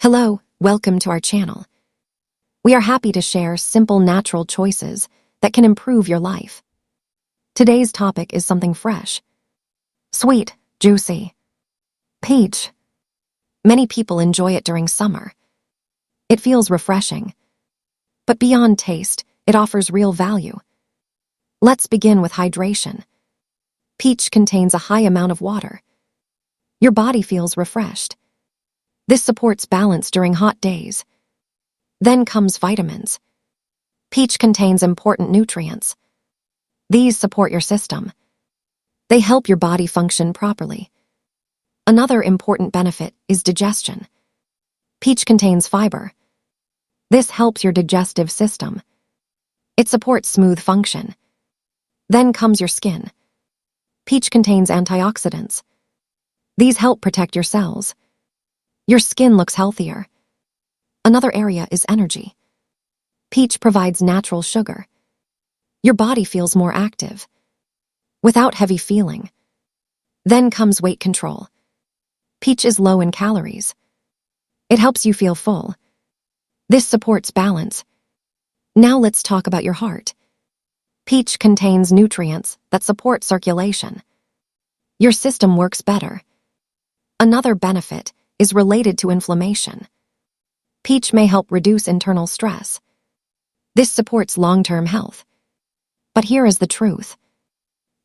Hello, welcome to our channel. We are happy to share simple, natural choices that can improve your life. Today's topic is something fresh, sweet, juicy. Peach. Many people enjoy it during summer. It feels refreshing. But beyond taste, it offers real value. Let's begin with hydration. Peach contains a high amount of water. Your body feels refreshed. This supports balance during hot days. Then comes vitamins. Peach contains important nutrients. These support your system. They help your body function properly. Another important benefit is digestion. Peach contains fiber. This helps your digestive system. It supports smooth function. Then comes your skin. Peach contains antioxidants. These help protect your cells. Your skin looks healthier. Another area is energy. Peach provides natural sugar. Your body feels more active, without heavy feeling. Then comes weight control. Peach is low in calories. It helps you feel full. This supports balance. Now let's talk about your heart. Peach contains nutrients that support circulation. Your system works better. Another benefit is related to inflammation. Peach may help reduce internal stress. This supports long-term health. But here is the truth.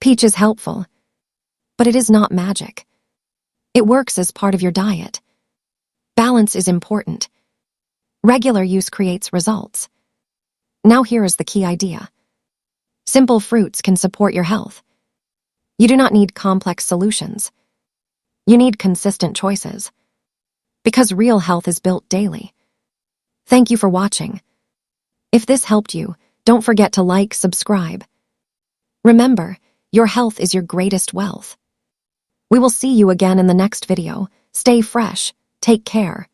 Peach is helpful, but it is not magic. It works as part of your diet. Balance is important. Regular use creates results. Now here is the key idea. Simple fruits can support your health. You do not need complex solutions. You need consistent choices. Because real health is built daily. Thank you for watching. If this helped you, don't forget to like, subscribe. Remember, your health is your greatest wealth. We will see you again in the next video. Stay fresh. Take care.